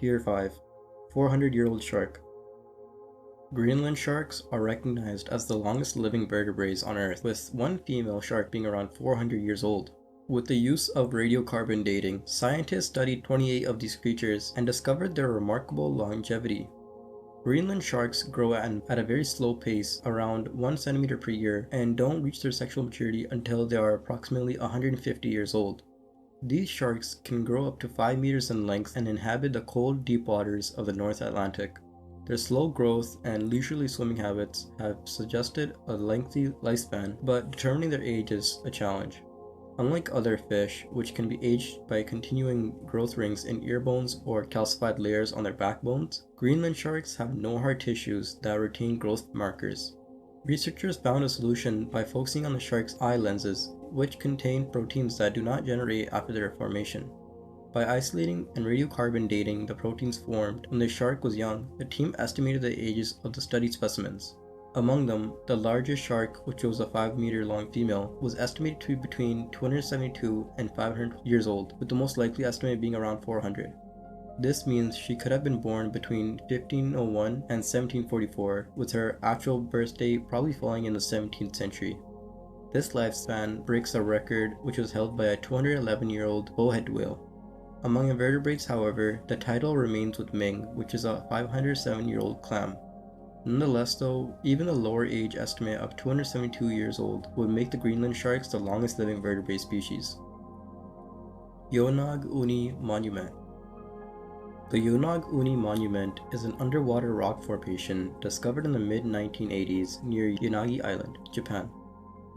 Tier 5 400-year-old shark. Greenland sharks are recognized as the longest living vertebrates on Earth, with one female shark being around 400 years old. With the use of radiocarbon dating, scientists studied 28 of these creatures and discovered their remarkable longevity. Greenland sharks grow at a very slow pace, around 1 centimeter per year, and don't reach their sexual maturity until they are approximately 150 years old. These sharks can grow up to 5 meters in length and inhabit the cold, deep waters of the North Atlantic. Their slow growth and leisurely swimming habits have suggested a lengthy lifespan, but determining their age is a challenge. Unlike other fish, which can be aged by continuing growth rings in ear bones or calcified layers on their backbones, Greenland sharks have no hard tissues that retain growth markers. Researchers found a solution by focusing on the shark's eye lenses, which contain proteins that do not generate after their formation. By isolating and radiocarbon dating the proteins formed when the shark was young, the team estimated the ages of the studied specimens. Among them, the largest shark, which was a 5-meter-long female, was estimated to be between 272 and 500 years old, with the most likely estimate being around 400. This means she could have been born between 1501 and 1744, with her actual birth date probably falling in the 17th century. This lifespan breaks a record which was held by a 211-year-old bowhead whale. Among invertebrates, however, the title remains with Ming, which is a 507-year-old clam. Nonetheless though, even a lower age estimate of 272 years old would make the Greenland sharks the longest living vertebrate species. Yonag Uni Monument. The Yonag Uni Monument is an underwater rock formation discovered in the mid-1980s near Yonagi Island, Japan.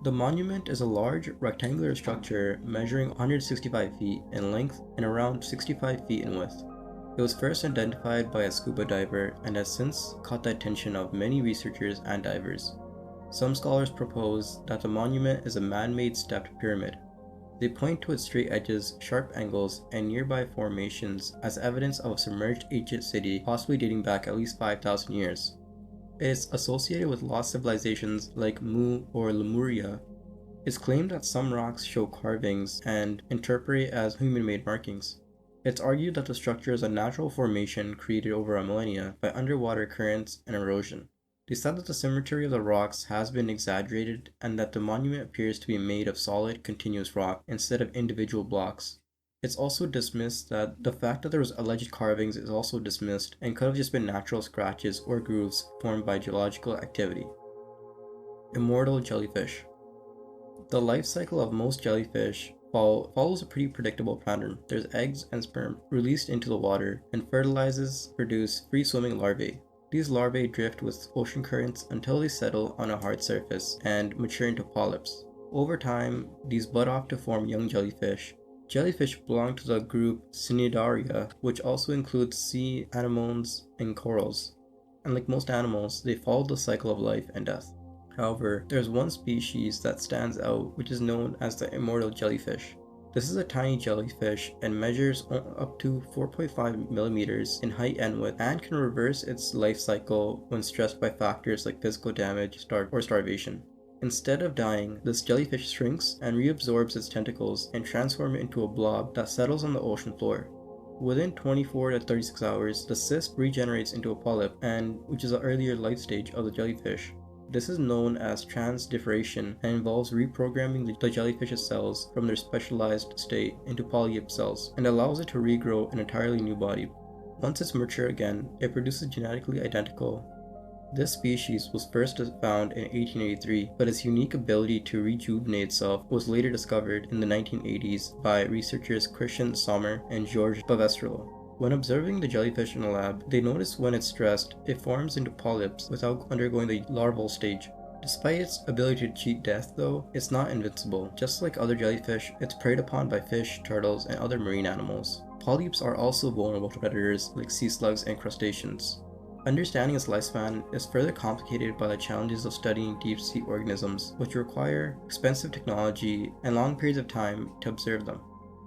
The monument is a large, rectangular structure measuring 165 feet in length and around 65 feet in width. It was first identified by a scuba diver and has since caught the attention of many researchers and divers. Some scholars propose that the monument is a man-made stepped pyramid. They point to its straight edges, sharp angles, and nearby formations as evidence of a submerged ancient city possibly dating back at least 5,000 years. It is associated with lost civilizations like Mu or Lemuria. It's claimed that some rocks show carvings and interpret as human-made markings. It's argued that the structure is a natural formation created over a millennia by underwater currents and erosion. They said that the symmetry of the rocks has been exaggerated and that the monument appears to be made of solid, continuous rock instead of individual blocks. It's also dismissed that the fact that there was alleged carvings is also dismissed and could have just been natural scratches or grooves formed by geological activity. Immortal jellyfish. The life cycle of most jellyfish follows a pretty predictable pattern. There's eggs and sperm released into the water and fertilizes produce free-swimming larvae. These larvae drift with ocean currents until they settle on a hard surface and mature into polyps. Over time, these bud off to form young jellyfish. Jellyfish belong to the group Cnidaria, which also includes sea anemones and corals. And like most animals, they follow the cycle of life and death. However, there's one species that stands out, which is known as the immortal jellyfish. This is a tiny jellyfish and measures up to 4.5 millimeters in height and width, and can reverse its life cycle when stressed by factors like physical damage or starvation. Instead of dying, this jellyfish shrinks and reabsorbs its tentacles and transforms it into a blob that settles on the ocean floor. Within 24 to 36 hours, the cyst regenerates into a polyp, which is the earlier life stage of the jellyfish. This is known as transdifferentiation and involves reprogramming the jellyfish's cells from their specialized state into polyp cells and allows it to regrow an entirely new body. Once it's mature again, it produces genetically identical. This species was first found in 1883, but its unique ability to rejuvenate itself was later discovered in the 1980s by researchers Christian Sommer and George Bavestro. When observing the jellyfish in a lab, they noticed when it's stressed, it forms into polyps without undergoing the larval stage. Despite its ability to cheat death though, it's not invincible. Just like other jellyfish, it's preyed upon by fish, turtles, and other marine animals. Polyps are also vulnerable to predators like sea slugs and crustaceans. Understanding its lifespan is further complicated by the challenges of studying deep-sea organisms, which require expensive technology and long periods of time to observe them.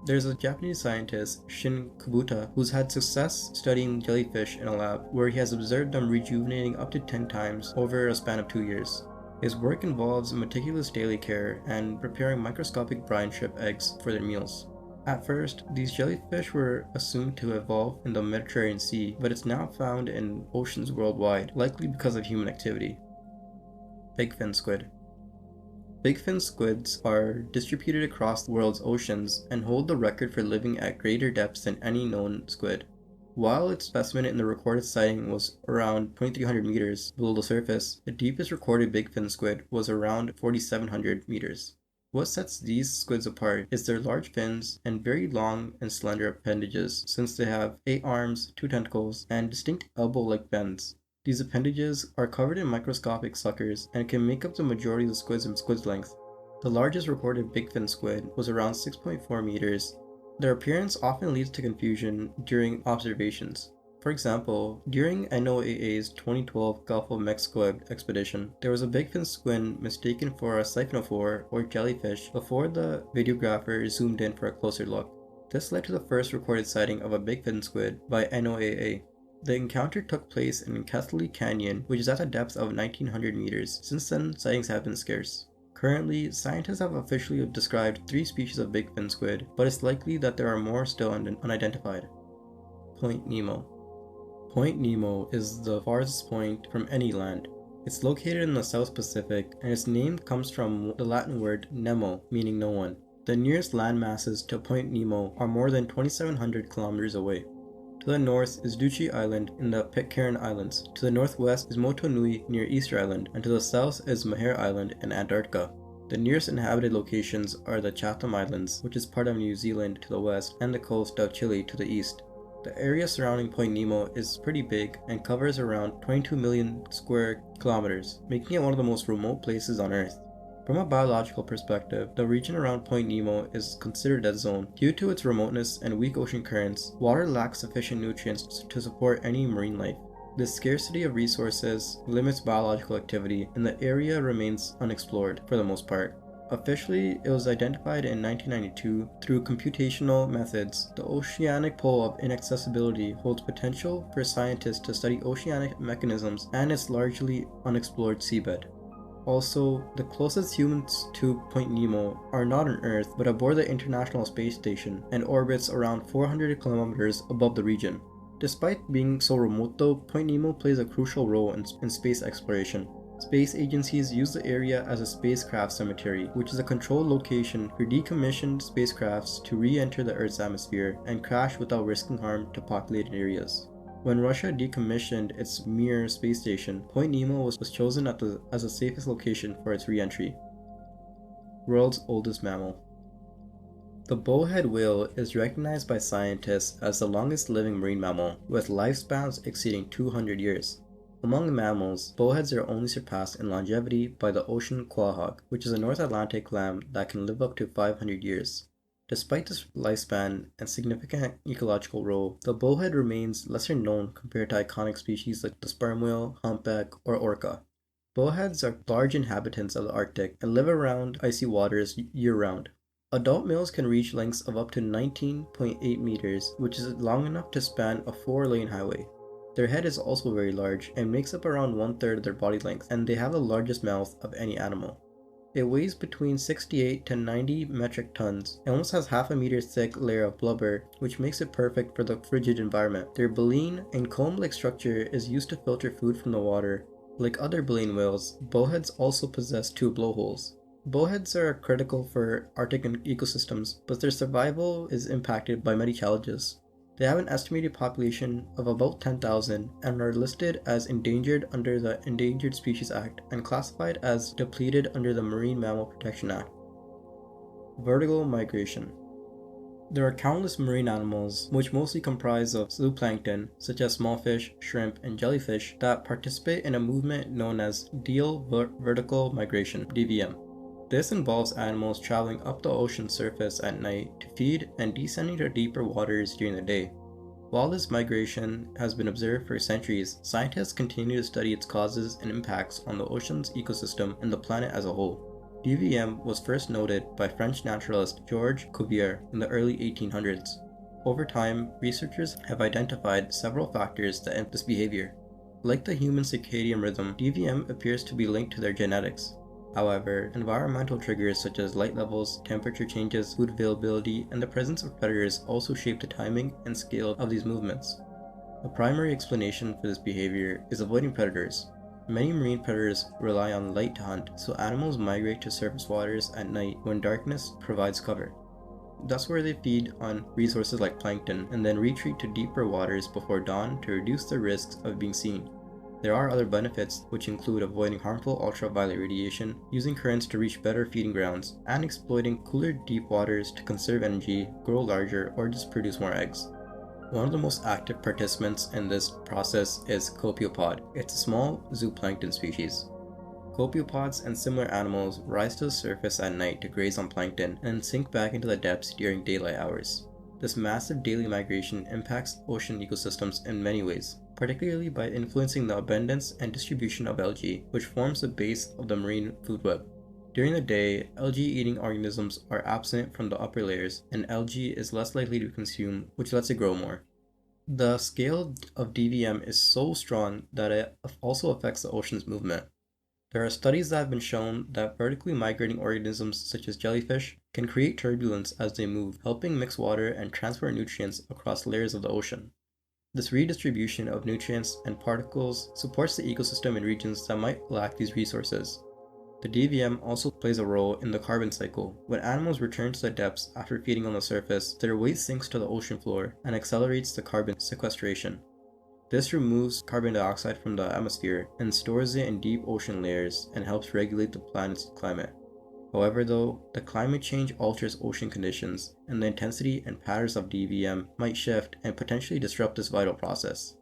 There's a Japanese scientist, Shin Kubuta, who's had success studying jellyfish in a lab, where he has observed them rejuvenating up to 10 times over a span of 2 years. His work involves meticulous daily care and preparing microscopic brine shrimp eggs for their meals. At first, these jellyfish were assumed to evolve in the Mediterranean Sea, but it's now found in oceans worldwide, likely because of human activity. Bigfin squid. Bigfin squids are distributed across the world's oceans and hold the record for living at greater depths than any known squid. While its specimen in the recorded sighting was around 2,300 meters below the surface, the deepest recorded bigfin squid was around 4,700 meters. What sets these squids apart is their large fins and very long and slender appendages, since they have 8 arms, 2 tentacles, and distinct elbow-like bends. These appendages are covered in microscopic suckers and can make up the majority of the squids in squid's length. The largest recorded bigfin squid was around 6.4 meters. Their appearance often leads to confusion during observations. For example, during NOAA's 2012 Gulf of Mexico expedition, there was a bigfin squid mistaken for a siphonophore or jellyfish before the videographer zoomed in for a closer look. This led to the first recorded sighting of a bigfin squid by NOAA. The encounter took place in Keathley Canyon, which is at a depth of 1,900 meters. Since then, sightings have been scarce. Currently, scientists have officially described 3 species of bigfin squid, but it's likely that there are more still unidentified. Point Nemo. Point Nemo is the farthest point from any land. It's located in the South Pacific, and its name comes from the Latin word nemo, meaning no one. The nearest land masses to Point Nemo are more than 2,700 kilometers away. To the north is Duchy Island in the Pitcairn Islands, to the northwest is Motunui near Easter Island, and to the south is Maher Island in Antarctica. The nearest inhabited locations are the Chatham Islands, which is part of New Zealand to the west, and the coast of Chile to the east. The area surrounding Point Nemo is pretty big and covers around 22 million square kilometers, making it one of the most remote places on Earth. From a biological perspective, the region around Point Nemo is considered a dead zone. Due to its remoteness and weak ocean currents, water lacks sufficient nutrients to support any marine life. This scarcity of resources limits biological activity, and the area remains unexplored for the most part. Officially, it was identified in 1992 through computational methods. The oceanic pole of inaccessibility holds potential for scientists to study oceanic mechanisms and its largely unexplored seabed. Also, the closest humans to Point Nemo are not on Earth but aboard the International Space Station and orbits around 400 kilometers above the region. Despite being so remote though, Point Nemo plays a crucial role in space exploration. Space agencies use the area as a spacecraft cemetery, which is a controlled location for decommissioned spacecrafts to re-enter the Earth's atmosphere and crash without risking harm to populated areas. When Russia decommissioned its Mir space station, Point Nemo was chosen as the safest location for its re-entry. World's oldest mammal. The bowhead whale is recognized by scientists as the longest living marine mammal, with lifespans exceeding 200 years. Among mammals, bowheads are only surpassed in longevity by the ocean quahog, which is a North Atlantic lamb that can live up to 500 years. Despite this lifespan and significant ecological role, the bowhead remains lesser known compared to iconic species like the sperm whale, humpback, or orca. Bowheads are large inhabitants of the Arctic and live around icy waters year-round. Adult males can reach lengths of up to 19.8 meters, which is long enough to span a 4-lane highway. Their head is also very large and makes up around 1/3 of their body length, and they have the largest mouth of any animal. It weighs between 68 to 90 metric tons and almost has half a meter thick layer of blubber, which makes it perfect for the frigid environment. Their baleen and comb-like structure is used to filter food from the water. Like other baleen whales, bowheads also possess 2 blowholes. Bowheads are critical for Arctic ecosystems, but their survival is impacted by many challenges. They have an estimated population of about 10,000 and are listed as endangered under the Endangered Species Act and classified as depleted under the Marine Mammal Protection Act. Vertical migration. There are countless marine animals, which mostly comprise of zooplankton, such as small fish, shrimp, and jellyfish, that participate in a movement known as vertical migration, DVM. This involves animals traveling up the ocean surface at night to feed and descending to deeper waters during the day. While this migration has been observed for centuries, scientists continue to study its causes and impacts on the ocean's ecosystem and the planet as a whole. DVM was first noted by French naturalist Georges Cuvier in the early 1800s. Over time, researchers have identified several factors that influence this behavior. Like the human circadian rhythm, DVM appears to be linked to their genetics. However, environmental triggers such as light levels, temperature changes, food availability, and the presence of predators also shape the timing and scale of these movements. A primary explanation for this behavior is avoiding predators. Many marine predators rely on light to hunt, so animals migrate to surface waters at night when darkness provides cover. That's where they feed on resources like plankton and then retreat to deeper waters before dawn to reduce the risks of being seen. There are other benefits, which include avoiding harmful ultraviolet radiation, using currents to reach better feeding grounds, and exploiting cooler deep waters to conserve energy, grow larger, or just produce more eggs. One of the most active participants in this process is copiopod. It's a small zooplankton species. Copiopods and similar animals rise to the surface at night to graze on plankton and sink back into the depths during daylight hours. This massive daily migration impacts ocean ecosystems in many ways, particularly by influencing the abundance and distribution of algae, which forms the base of the marine food web. During the day, algae-eating organisms are absent from the upper layers, and algae is less likely to consume, which lets it grow more. The scale of DVM is so strong that it also affects the ocean's movement. There are studies that have been shown that vertically migrating organisms such as jellyfish can create turbulence as they move, helping mix water and transport nutrients across layers of the ocean. This redistribution of nutrients and particles supports the ecosystem in regions that might lack these resources. The DVM also plays a role in the carbon cycle. When animals return to the depths after feeding on the surface, their weight sinks to the ocean floor and accelerates the carbon sequestration. This removes carbon dioxide from the atmosphere and stores it in deep ocean layers and helps regulate the planet's climate. However though, the climate change alters ocean conditions, and the intensity and patterns of DVM might shift and potentially disrupt this vital process.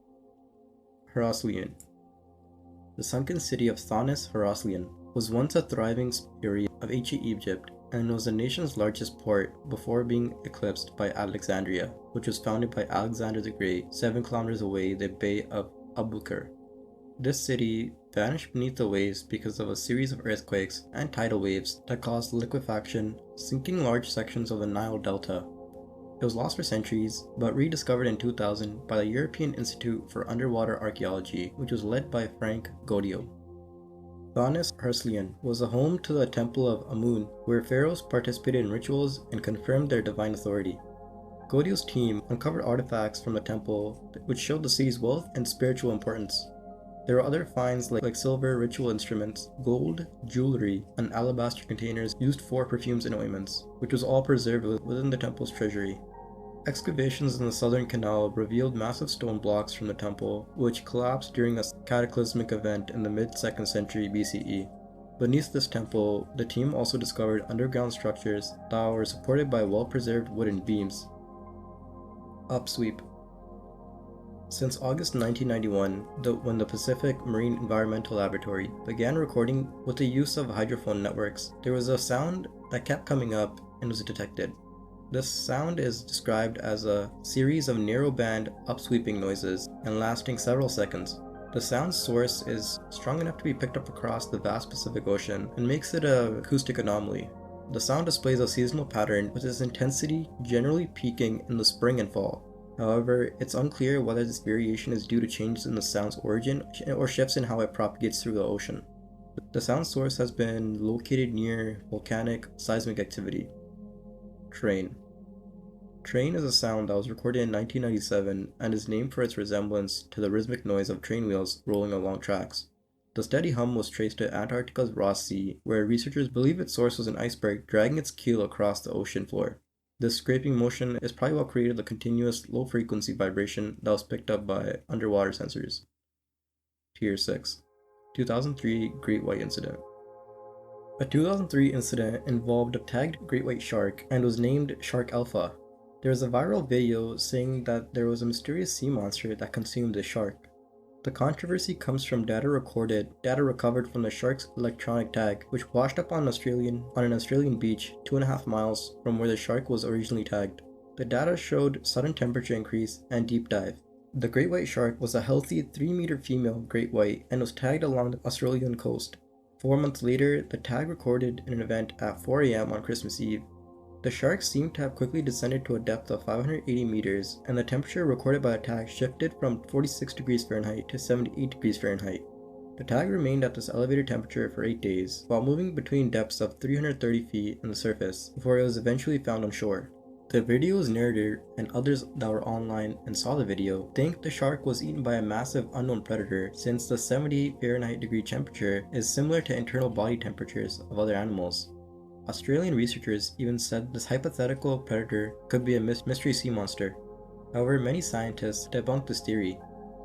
Heracleion. The sunken city of Thonis Heracleion was once a thriving area of ancient Egypt and was the nation's largest port before being eclipsed by Alexandria, which was founded by Alexander the Great 7 kilometers away the Bay of Abukir. This city vanished beneath the waves because of a series of earthquakes and tidal waves that caused liquefaction, sinking large sections of the Nile Delta. It was lost for centuries, but rediscovered in 2000 by the European Institute for Underwater Archaeology, which was led by Frank Gaudio. Thonis Heracleion was a home to the Temple of Amun, where pharaohs participated in rituals and confirmed their divine authority. Gaudio's team uncovered artifacts from the temple which showed the city's wealth and spiritual importance. There were other finds like silver ritual instruments, gold, jewelry, and alabaster containers used for perfumes and ointments, which was all preserved within the temple's treasury. Excavations in the southern canal revealed massive stone blocks from the temple, which collapsed during a cataclysmic event in the mid-2nd century BCE. Beneath this temple, the team also discovered underground structures that were supported by well-preserved wooden beams. Upsweep. Since August 1991, when the Pacific Marine Environmental Laboratory began recording with the use of hydrophone networks, there was a sound that kept coming up and was detected. This sound is described as a series of narrow-band upsweeping noises and lasting several seconds. The sound source is strong enough to be picked up across the vast Pacific Ocean and makes it an acoustic anomaly. The sound displays a seasonal pattern with its intensity generally peaking in the spring and fall. However, it's unclear whether this variation is due to changes in the sound's origin or shifts in how it propagates through the ocean. The sound source has been located near volcanic seismic activity. Train. Train is a sound that was recorded in 1997 and is named for its resemblance to the rhythmic noise of train wheels rolling along tracks. The steady hum was traced to Antarctica's Ross Sea, where researchers believe its source was an iceberg dragging its keel across the ocean floor. This scraping motion is probably what created the continuous low-frequency vibration that was picked up by underwater sensors. Tier 6. 2003 Great White Incident. A 2003 incident involved a tagged great white shark and was named Shark Alpha. There was a viral video saying that there was a mysterious sea monster that consumed the shark. The controversy comes from data recovered from the shark's electronic tag, which washed up on an Australian beach 2.5 miles from where the shark was originally tagged. The data showed sudden temperature increase and deep dive. The great white shark was a healthy 3-meter female great white and was tagged along the Australian coast. 4 months later, the tag recorded an event at 4 AM on Christmas Eve. The shark seemed to have quickly descended to a depth of 580 meters, and the temperature recorded by the tag shifted from 46 degrees Fahrenheit to 78 degrees Fahrenheit. The tag remained at this elevated temperature for 8 days, while moving between depths of 330 feet in the surface before it was eventually found on shore. The video's narrator and others that were online and saw the video think the shark was eaten by a massive unknown predator, since the 78 Fahrenheit degree temperature is similar to internal body temperatures of other animals. Australian researchers even said this hypothetical predator could be a mystery sea monster. However, many scientists debunked this theory.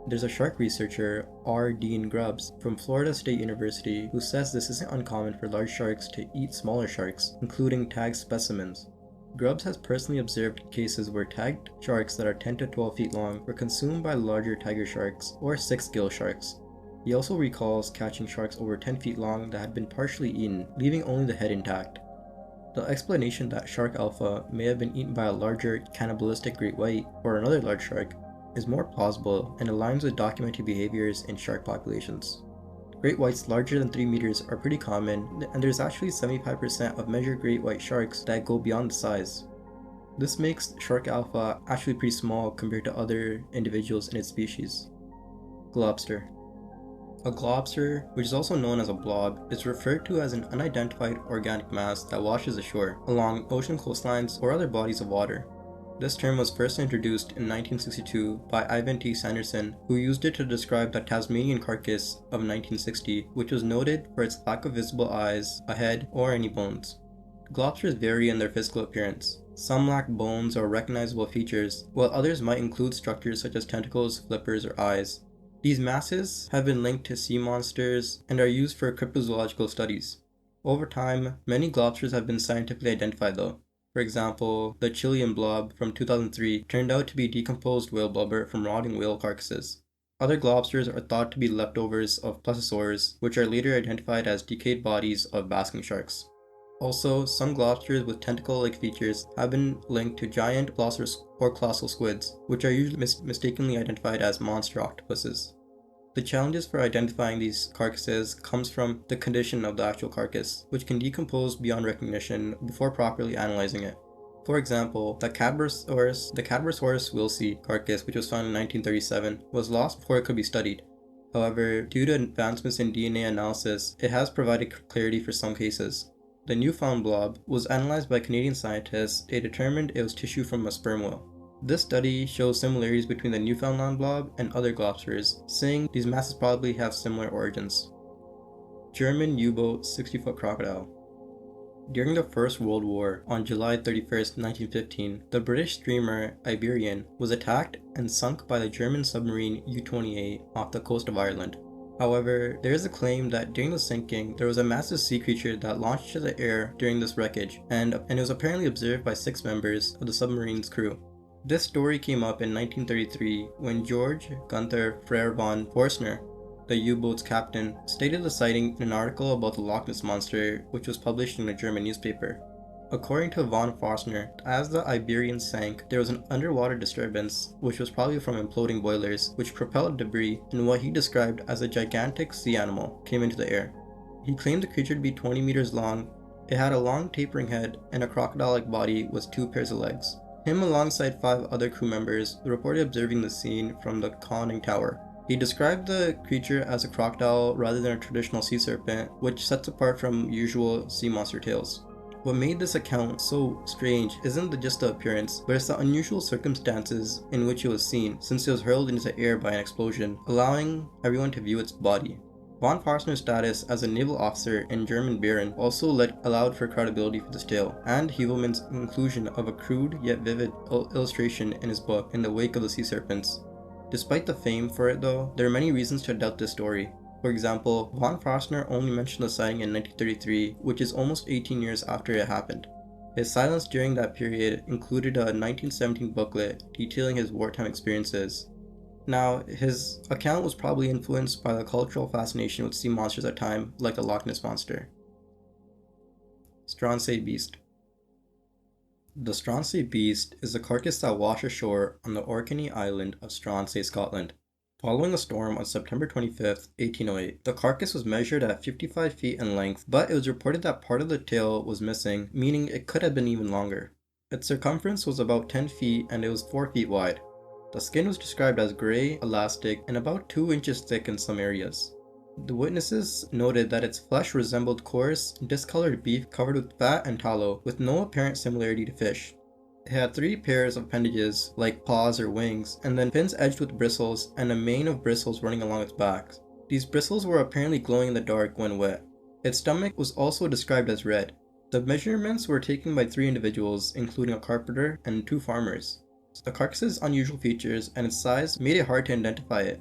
There's a shark researcher, R. Dean Grubbs, from Florida State University, who says this isn't uncommon for large sharks to eat smaller sharks, including tagged specimens. Grubbs has personally observed cases where tagged sharks that are 10 to 12 feet long were consumed by larger tiger sharks or six-gill sharks. He also recalls catching sharks over 10 feet long that had been partially eaten, leaving only the head intact. The explanation that shark alpha may have been eaten by a larger, cannibalistic great white or another large shark is more plausible and aligns with documented behaviors in shark populations. Great whites larger than 3 meters are pretty common, and there's actually 75% of measured great white sharks that go beyond the size. This makes shark alpha actually pretty small compared to other individuals in its species. Globster. A globster, which is also known as a blob, is referred to as an unidentified organic mass that washes ashore, along ocean coastlines or other bodies of water. This term was first introduced in 1962 by Ivan T. Sanderson, who used it to describe the Tasmanian carcass of 1960, which was noted for its lack of visible eyes, a head, or any bones. Globsters vary in their physical appearance. Some lack bones or recognizable features, while others might include structures such as tentacles, flippers, or eyes. These masses have been linked to sea monsters and are used for cryptozoological studies. Over time, many globsters have been scientifically identified though. For example, the Chilean blob from 2003 turned out to be decomposed whale blubber from rotting whale carcasses. Other globsters are thought to be leftovers of plesiosaurs, which are later identified as decayed bodies of basking sharks. Also, some globsters with tentacle-like features have been linked to giant or colossal squids, which are usually mistakenly identified as monster octopuses. The challenges for identifying these carcasses comes from the condition of the actual carcass, which can decompose beyond recognition before properly analyzing it. For example, the Cadborosaurus wilsey carcass, which was found in 1937, was lost before it could be studied. However, due to advancements in DNA analysis, it has provided clarity for some cases. The Newfound blob was analyzed by Canadian scientists. They determined it was tissue from a sperm whale. This study shows similarities between the Newfoundland blob and other globsters, saying these masses probably have similar origins. German U-boat 60-foot crocodile. During the First World War, on July 31, 1915, the British steamer Iberian was attacked and sunk by the German submarine U-28 off the coast of Ireland. However, there is a claim that during the sinking, there was a massive sea creature that launched into the air during this wreckage, and it was apparently observed by 6 members of the submarine's crew. This story came up in 1933 when George Gunther Frere von Forstner, the U-boat's captain, stated the sighting in an article about the Loch Ness Monster, which was published in a German newspaper. According to von Forstner, as the Iberian sank, there was an underwater disturbance, which was probably from imploding boilers, which propelled debris, and what he described as a gigantic sea animal came into the air. He claimed the creature to be 20 meters long. It had a long tapering head and a crocodile-like body with 2 pairs of legs. Him alongside 5 other crew members reported observing the scene from the conning tower. He described the creature as a crocodile rather than a traditional sea serpent, which sets apart from usual sea monster tales. What made this account so strange isn't just the appearance, but it's the unusual circumstances in which it was seen, since it was hurled into the air by an explosion, allowing everyone to view its body. Von Forstner's status as a naval officer and German Baron also allowed for credibility for this tale, and Hevelmann's inclusion of a crude yet vivid illustration in his book In the Wake of the Sea Serpents. Despite the fame for it though, there are many reasons to doubt this story. For example, von Forstner only mentioned the sighting in 1933, which is almost 18 years after it happened. His silence during that period included a 1917 booklet detailing his wartime experiences. Now, his account was probably influenced by the cultural fascination with sea monsters at the time, like the Loch Ness Monster. Stronsay Beast. The Stronsay Beast is a carcass that washed ashore on the Orkney island of Stronsay, Scotland. Following a storm on September 25, 1808, the carcass was measured at 55 feet in length, but it was reported that part of the tail was missing, meaning it could have been even longer. Its circumference was about 10 feet and it was 4 feet wide. The skin was described as grey, elastic, and about 2 inches thick in some areas. The witnesses noted that its flesh resembled coarse, discolored beef covered with fat and tallow, with no apparent similarity to fish. It had 3 pairs of appendages, like paws or wings, and then fins edged with bristles and a mane of bristles running along its back. These bristles were apparently glowing in the dark when wet. Its stomach was also described as red. The measurements were taken by 3 individuals, including a carpenter and 2 farmers. The carcass's unusual features and its size made it hard to identify it.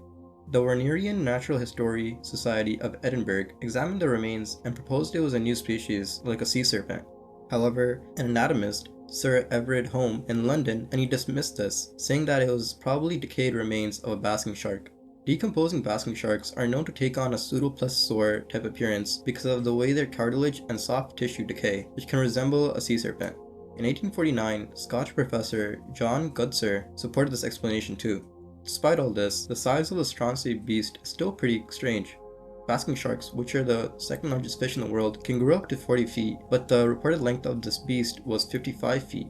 The Wernerian Natural History Society of Edinburgh examined the remains and proposed it was a new species, like a sea serpent. However, an anatomist, Sir Everard Home, in London, and he dismissed this, saying that it was probably decayed remains of a basking shark. Decomposing basking sharks are known to take on a pseudoplesiosaur type appearance because of the way their cartilage and soft tissue decay, which can resemble a sea serpent. In 1849, Scotch professor John Gutser supported this explanation too. Despite all this, the size of the Stronsay beast is still pretty strange. Basking sharks, which are the second largest fish in the world, can grow up to 40 feet, but the reported length of this beast was 55 feet.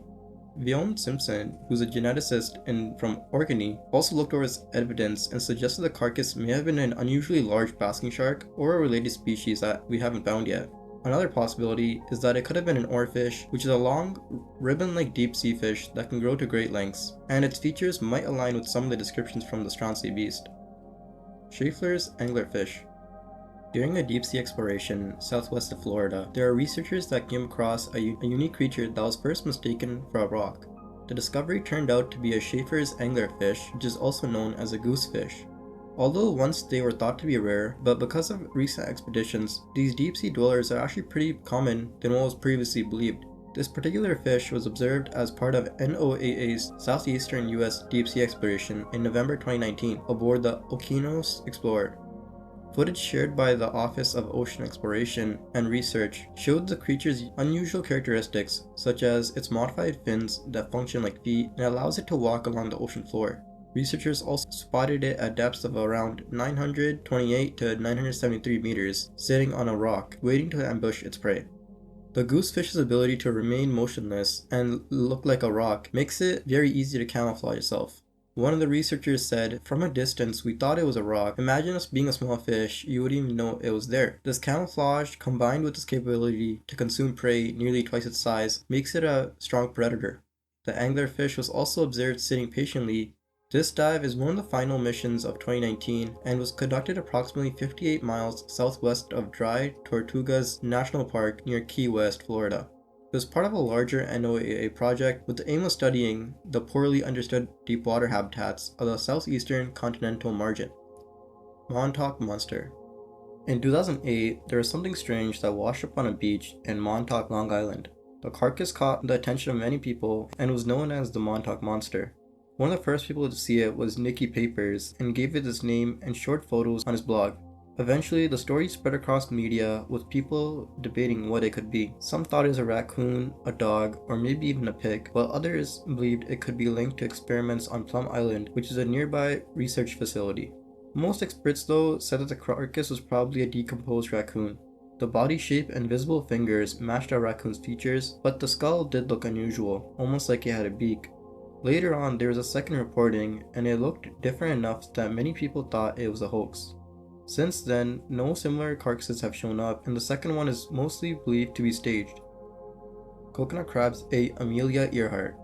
Vion Simpson, who's a geneticist from Orkney, also looked over its evidence and suggested the carcass may have been an unusually large basking shark or a related species that we haven't found yet. Another possibility is that it could have been an oarfish, which is a long, ribbon-like deep sea fish that can grow to great lengths, and its features might align with some of the descriptions from the Stronsay beast. Schaeffler's anglerfish. During a deep-sea exploration southwest of Florida, there are researchers that came across a unique creature that was first mistaken for a rock. The discovery turned out to be a Schaeffler's anglerfish, which is also known as a goosefish. Although once they were thought to be rare, but because of recent expeditions, these deep-sea dwellers are actually pretty common than what was previously believed. This particular fish was observed as part of NOAA's southeastern US deep-sea exploration in November 2019 aboard the Oceanic Explorer. Footage shared by the Office of Ocean Exploration and Research showed the creature's unusual characteristics, such as its modified fins that function like feet and allows it to walk along the ocean floor. Researchers also spotted it at depths of around 928 to 973 meters, sitting on a rock, waiting to ambush its prey. The goosefish's ability to remain motionless and look like a rock makes it very easy to camouflage itself. One of the researchers said, "From a distance, we thought it was a rock. Imagine us being a small fish, you wouldn't even know it was there." This camouflage, combined with its capability to consume prey nearly twice its size, makes it a strong predator. The anglerfish was also observed sitting patiently. This dive is one of the final missions of 2019 and was conducted approximately 58 miles southwest of Dry Tortugas National Park near Key West, Florida. It was part of a larger NOAA project with the aim of studying the poorly understood deepwater habitats of the southeastern continental margin. Montauk Monster. In 2008, there was something strange that washed up on a beach in Montauk, Long Island. The carcass caught the attention of many people and was known as the Montauk Monster. One of the first people to see it was Nicky Papers and gave it its name and short photos on his blog. Eventually, the story spread across media with people debating what it could be. Some thought it was a raccoon, a dog, or maybe even a pig, while others believed it could be linked to experiments on Plum Island, which is a nearby research facility. Most experts, though, said that the carcass was probably a decomposed raccoon. The body shape and visible fingers matched a raccoon's features, but the skull did look unusual, almost like it had a beak. Later on, there was a second reporting, and it looked different enough that many people thought it was a hoax. Since then, no similar carcasses have shown up, and the second one is mostly believed to be staged. Coconut crabs ate Amelia Earhart.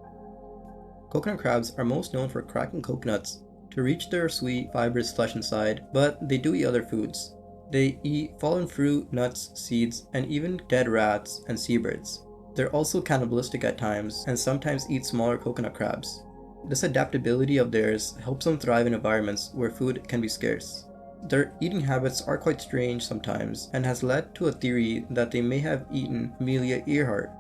Coconut crabs are most known for cracking coconuts to reach their sweet, fibrous flesh inside, but they do eat other foods. They eat fallen fruit, nuts, seeds, and even dead rats and seabirds. They're also cannibalistic at times, and sometimes eat smaller coconut crabs. This adaptability of theirs helps them thrive in environments where food can be scarce. Their eating habits are quite strange sometimes, and has led to a theory that they may have eaten Amelia Earhart.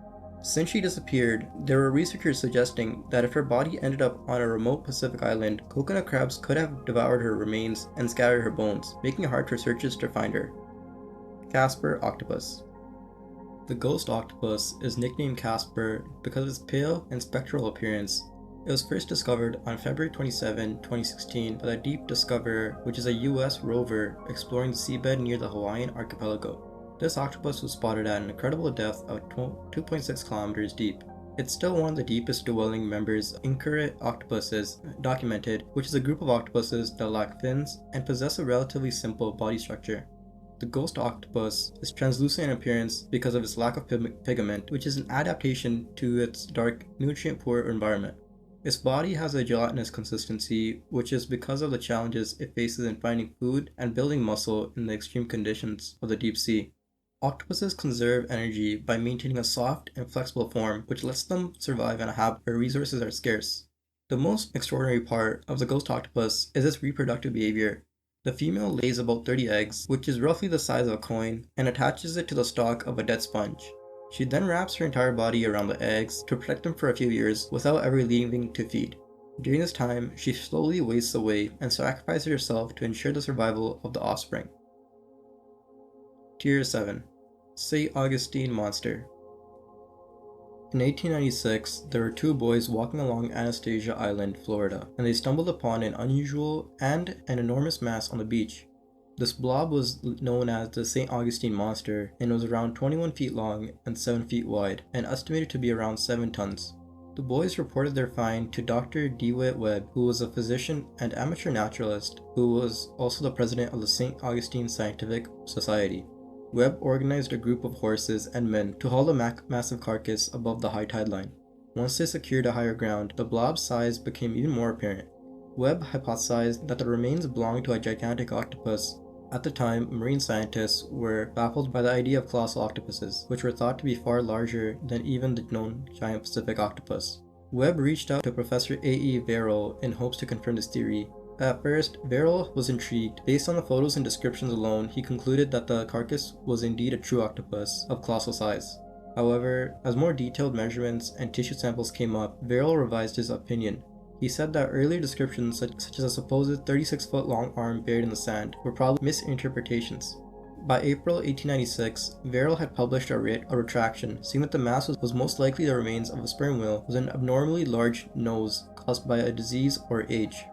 Since she disappeared, there were researchers suggesting that if her body ended up on a remote Pacific island, coconut crabs could have devoured her remains and scattered her bones, making it hard for searchers to find her. Casper octopus. The ghost octopus is nicknamed Casper because of its pale and spectral appearance. It was first discovered on February 27, 2016 by the Deep Discoverer, which is a US rover exploring the seabed near the Hawaiian archipelago. This octopus was spotted at an incredible depth of 2.6 kilometers deep. It's still one of the deepest dwelling members of incurate octopuses documented, which is a group of octopuses that lack fins and possess a relatively simple body structure. The ghost octopus is translucent in appearance because of its lack of pigment, which is an adaptation to its dark, nutrient-poor environment. Its body has a gelatinous consistency, which is because of the challenges it faces in finding food and building muscle in the extreme conditions of the deep sea. Octopuses conserve energy by maintaining a soft and flexible form, which lets them survive in a habitat where resources are scarce. The most extraordinary part of the ghost octopus is its reproductive behavior. The female lays about 30 eggs, which is roughly the size of a coin, and attaches it to the stalk of a dead sponge. She then wraps her entire body around the eggs to protect them for a few years without ever leaving to feed. During this time, she slowly wastes away and sacrifices herself to ensure the survival of the offspring. Tier 7. St. Augustine Monster. In 1896, there were two boys walking along Anastasia Island, Florida, and they stumbled upon an unusual and an enormous mass on the beach. This blob was known as the St. Augustine Monster and was around 21 feet long and 7 feet wide, and estimated to be around 7 tons. The boys reported their find to Dr. DeWitt Webb, who was a physician and amateur naturalist, who was also the president of the St. Augustine Scientific Society. Webb organized a group of horses and men to haul the massive carcass above the high tide line. Once they secured a higher ground, the blob's size became even more apparent. Webb hypothesized that the remains belonged to a gigantic octopus. At the time, marine scientists were baffled by the idea of colossal octopuses, which were thought to be far larger than even the known giant Pacific octopus. Webb reached out to Professor A.E. Verrill in hopes to confirm this theory. At first, Verrill was intrigued. Based on the photos and descriptions alone, he concluded that the carcass was indeed a true octopus of colossal size. However, as more detailed measurements and tissue samples came up, Verrill revised his opinion. He said that earlier descriptions, such as a supposed 36-foot long arm buried in the sand, were probably misinterpretations. By April 1896, Verrill had published a retraction, saying that the mass was most likely the remains of a sperm whale with an abnormally large nose caused by a disease or age.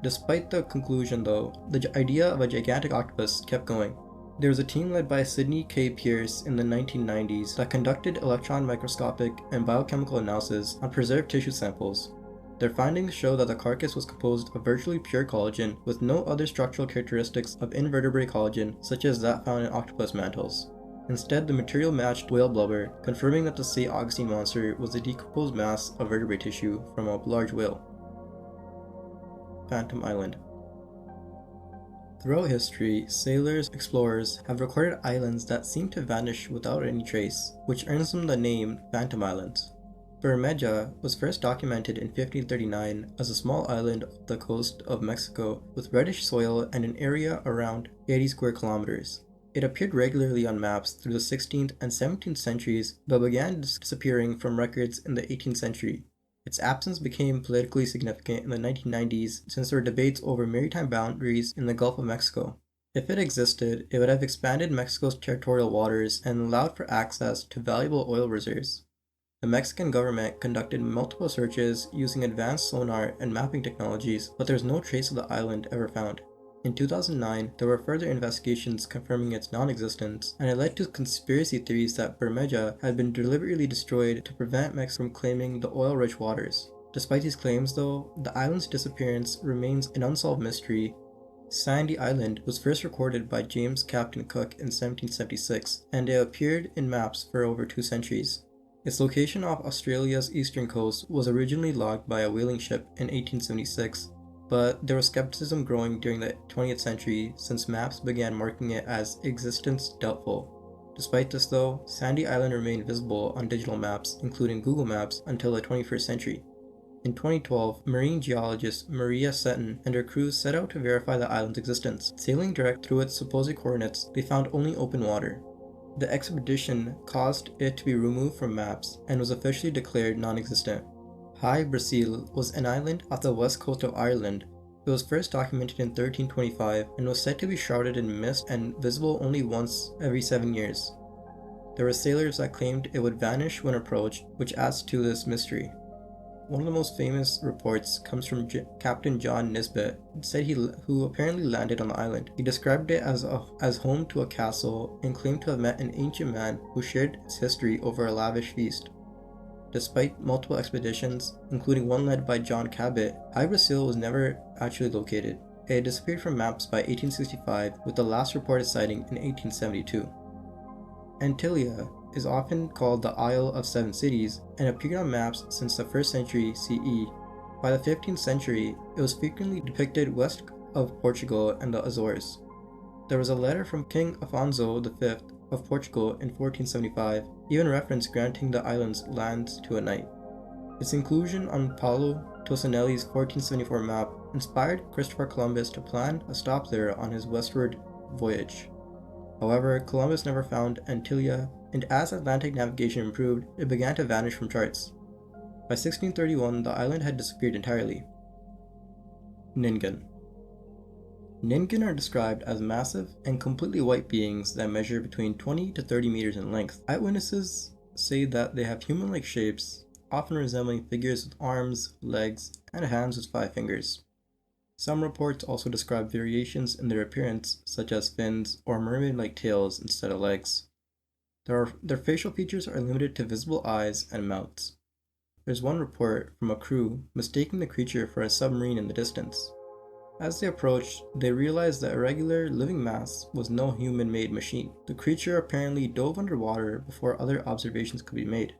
Despite the conclusion though, the idea of a gigantic octopus kept going. There was a team led by Sidney K. Pierce in the 1990s that conducted electron microscopic and biochemical analysis on preserved tissue samples. Their findings show that the carcass was composed of virtually pure collagen with no other structural characteristics of invertebrate collagen such as that found in octopus mantles. Instead, the material matched whale blubber, confirming that the St. Augustine monster was a decomposed mass of vertebrate tissue from a large whale. Phantom Island. Throughout history, sailors, explorers have recorded islands that seem to vanish without any trace, which earns them the name Phantom Islands. Bermeja was first documented in 1539 as a small island off the coast of Mexico with reddish soil and an area around 80 square kilometers. It appeared regularly on maps through the 16th and 17th centuries, but began disappearing from records in the 18th century. Its absence became politically significant in the 1990s since there were debates over maritime boundaries in the Gulf of Mexico. If it existed, it would have expanded Mexico's territorial waters and allowed for access to valuable oil reserves. The Mexican government conducted multiple searches using advanced sonar and mapping technologies, but there is no trace of the island ever found. In 2009, there were further investigations confirming its non-existence, and it led to conspiracy theories that Bermeja had been deliberately destroyed to prevent Mexico from claiming the oil-rich waters. Despite these claims though, the island's disappearance remains an unsolved mystery. Sandy Island was first recorded by James Captain Cook in 1776, and it appeared in maps for over 2 centuries. Its location off Australia's eastern coast was originally logged by a whaling ship in 1876, but there was skepticism growing during the 20th century since maps began marking it as existence doubtful. Despite this though, Sandy Island remained visible on digital maps, including Google Maps, until the 21st century. In 2012, marine geologist Maria Seton and her crew set out to verify the island's existence. Sailing direct through its supposed coordinates, they found only open water. The expedition caused it to be removed from maps and was officially declared non-existent. High Brasil was an island off the west coast of Ireland. It was first documented in 1325 and was said to be shrouded in mist and visible only once every 7 years. There were sailors that claimed it would vanish when approached, which adds to this mystery. One of the most famous reports comes from Captain John Nisbet, who apparently landed on the island. He described it as home to a castle and claimed to have met an ancient man who shared its history over a lavish feast. Despite multiple expeditions, including one led by John Cabot, High Brasil was never actually located. It had disappeared from maps by 1865, with the last reported sighting in 1872. Antillia is often called the Isle of Seven Cities and appeared on maps since the 1st century CE. By the 15th century, it was frequently depicted west of Portugal and the Azores. There was a letter from King Afonso V of Portugal in 1475, even referenced granting the islands lands to a knight. Its inclusion on Paolo Toscanelli's 1474 map inspired Christopher Columbus to plan a stop there on his westward voyage. However, Columbus never found Antillia, and as Atlantic navigation improved, it began to vanish from charts. By 1631, the island had disappeared entirely. Ningen. Ningen are described as massive and completely white beings that measure between 20 to 30 meters in length. Eyewitnesses say that they have human-like shapes, often resembling figures with arms, legs, and hands with 5 fingers. Some reports also describe variations in their appearance, such as fins or mermaid-like tails instead of legs. Their facial features are limited to visible eyes and mouths. There's one report from a crew mistaking the creature for a submarine in the distance. As they approached, they realized that a regular living mass was no human-made machine. The creature apparently dove underwater before other observations could be made.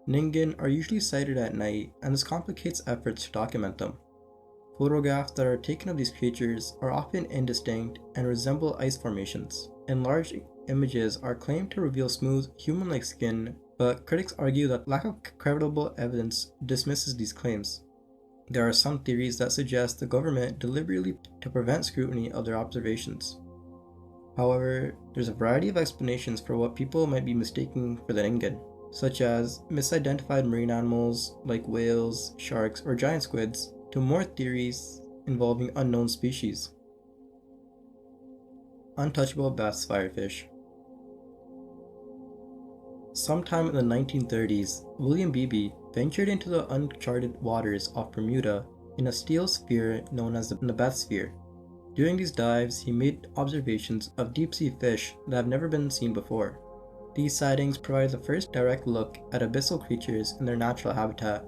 Ningen are usually sighted at night, and this complicates efforts to document them. Photographs that are taken of these creatures are often indistinct and resemble ice formations. Enlarged images are claimed to reveal smooth, human-like skin, but critics argue that lack of credible evidence dismisses these claims. There are some theories that suggest the government deliberately to prevent scrutiny of their observations. However, there's a variety of explanations for what people might be mistaking for the Ningen, such as misidentified marine animals like whales, sharks, or giant squids, to more theories involving unknown species. Untouchable bass firefish. Sometime in the 1930s, William Beebe ventured into the uncharted waters off Bermuda in a steel sphere known as the bathysphere. During these dives, he made observations of deep-sea fish that have never been seen before. These sightings provided the first direct look at abyssal creatures in their natural habitat.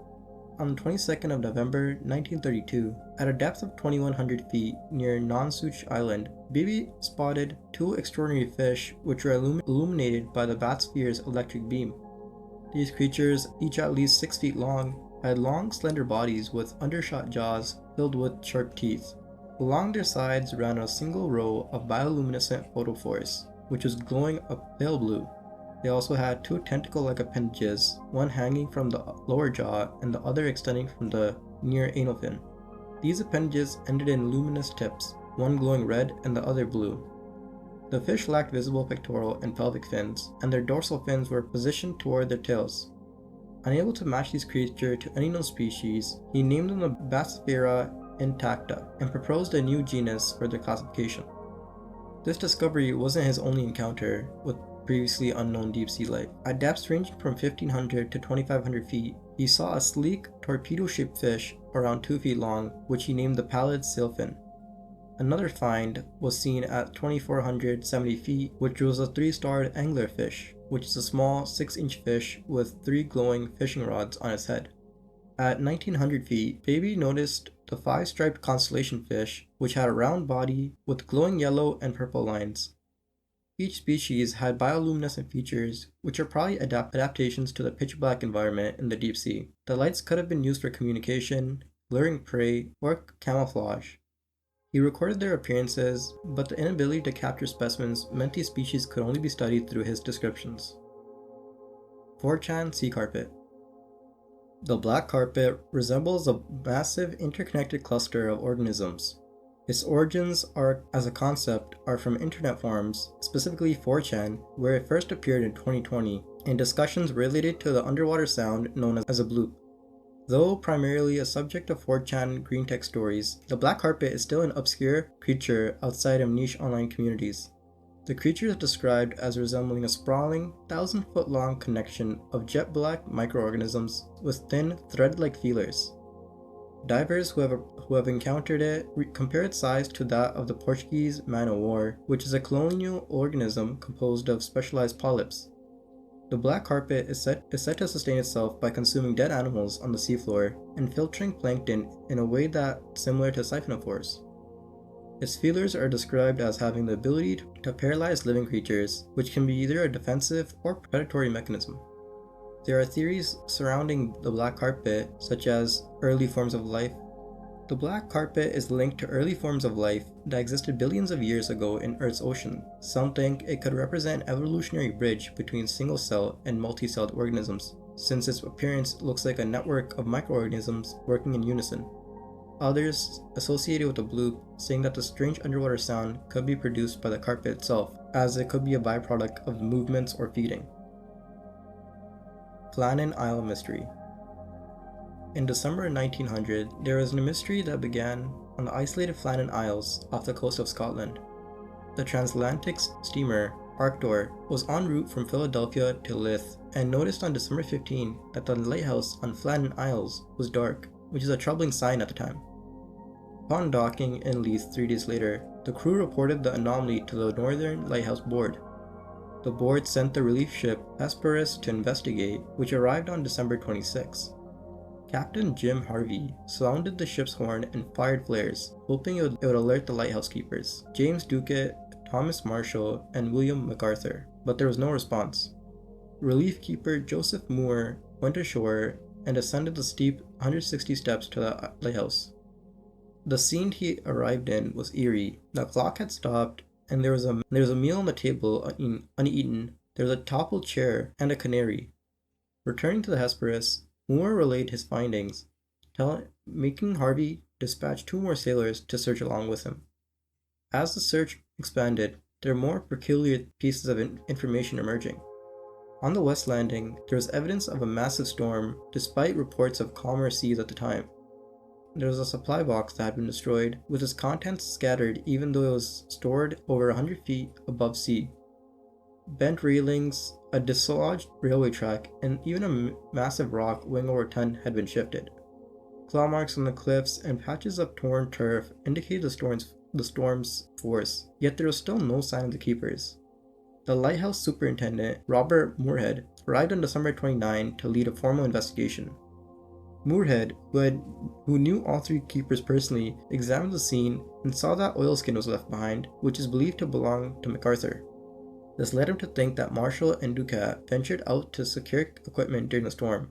On the 22nd of November 1932, at a depth of 2,100 feet near Nonsuch Island, Beebe spotted 2 extraordinary fish which were illuminated by the bathysphere's electric beam. These creatures, each at least 6 feet long, had long, slender bodies with undershot jaws filled with sharp teeth. Along their sides ran a single row of bioluminescent photophores, which was glowing a pale blue. They also had 2 tentacle-like appendages, one hanging from the lower jaw and the other extending from the near anal fin. These appendages ended in luminous tips, one glowing red and the other blue. The fish lacked visible pectoral and pelvic fins, and their dorsal fins were positioned toward their tails. Unable to match these creatures to any known species, he named them the Bathysphaera intacta and proposed a new genus for their classification. This discovery wasn't his only encounter with previously unknown deep-sea life. At depths ranging from 1,500 to 2,500 feet, he saw a sleek, torpedo-shaped fish around 2 feet long, which he named the pallid sailfin. Another find was seen at 2,470 feet, which was a 3-starred anglerfish, which is a small 6-inch fish with 3 glowing fishing rods on its head. At 1,900 feet, Beebe noticed the 5-striped constellation fish, which had a round body with glowing yellow and purple lines. Each species had bioluminescent features, which are probably adaptations to the pitch-black environment in the deep sea. The lights could have been used for communication, luring prey, or camouflage. He recorded their appearances, but the inability to capture specimens meant these species could only be studied through his descriptions. Forchan sea carpet. The black carpet resembles a massive interconnected cluster of organisms. Its origins as a concept are from internet forums, specifically 4chan, where it first appeared in 2020, and discussions related to the underwater sound known as a bloop. Though primarily a subject of 4chan green tech stories, the black carpet is still an obscure creature outside of niche online communities. The creature is described as resembling a sprawling, 1,000-foot-long connection of jet-black microorganisms with thin, thread-like feelers. Divers who have encountered it compare its size to that of the Portuguese man-o'-war, which is a colonial organism composed of specialized polyps. The black carpet is said to sustain itself by consuming dead animals on the seafloor and filtering plankton in a way that's similar to siphonophores. Its feelers are described as having the ability to paralyze living creatures, which can be either a defensive or predatory mechanism. There are theories surrounding the black carpet, such as early forms of life. The black carpet is linked to early forms of life that existed billions of years ago in Earth's ocean. Some think it could represent an evolutionary bridge between single-cell and multi-celled organisms, since its appearance looks like a network of microorganisms working in unison. Others, associated with the bloop, saying that the strange underwater sound could be produced by the carpet itself, as it could be a byproduct of movements or feeding. Flannan Isle Mystery. In December 1900, there was a mystery that began on the isolated Flannan Isles off the coast of Scotland. The transatlantic steamer Arctur was en route from Philadelphia to Leith and noticed on December 15 that the lighthouse on Flannan Isles was dark, which is a troubling sign at the time. Upon docking in Leith 3 days later, the crew reported the anomaly to the Northern Lighthouse Board. The board sent the relief ship Hesperus to investigate, which arrived on December 26. Captain Jim Harvey sounded the ship's horn and fired flares, hoping it would alert the lighthouse keepers, James Ducat, Thomas Marshall, and William MacArthur, but there was no response. Relief keeper Joseph Moore went ashore and ascended the steep 160 steps to the lighthouse. The scene he arrived in was eerie. The clock had stopped, and there was a meal on the table uneaten. There was a toppled chair and a canary. Returning to the Hesperus, Moore relayed his findings, making Harvey dispatch 2 more sailors to search along with him. As the search expanded, there were more peculiar pieces of information emerging. On the West Landing, there was evidence of a massive storm, despite reports of calmer seas at the time. There was a supply box that had been destroyed, with its contents scattered even though it was stored over 100 feet above sea. Bent railings, a dislodged railway track, and even a massive rock weighing over a ton had been shifted. Claw marks on the cliffs and patches of torn turf indicated the storm's force, yet there was still no sign of the keepers. The lighthouse superintendent, Robert Moorhead, arrived on December 29 to lead a formal investigation. Moorhead, who knew all 3 keepers personally, examined the scene and saw that oilskin was left behind, which is believed to belong to MacArthur. This led him to think that Marshall and Ducat ventured out to secure equipment during the storm.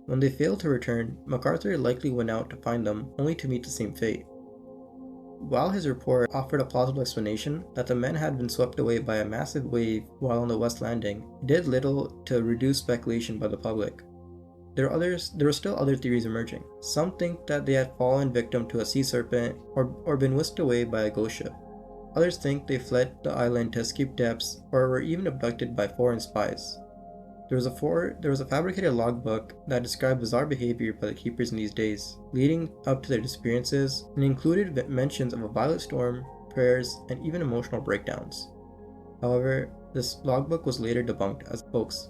When they failed to return, MacArthur likely went out to find them, only to meet the same fate. While his report offered a plausible explanation that the men had been swept away by a massive wave while on the West Landing, it did little to reduce speculation by the public. There were still other theories emerging. Some think that they had fallen victim to a sea serpent or been whisked away by a ghost ship. Others think they fled the island to escape depths or were even abducted by foreign spies. There was a fabricated logbook that described bizarre behavior by the keepers in these days, leading up to their disappearances, and included mentions of a violent storm, prayers, and even emotional breakdowns. However, this logbook was later debunked as a hoax.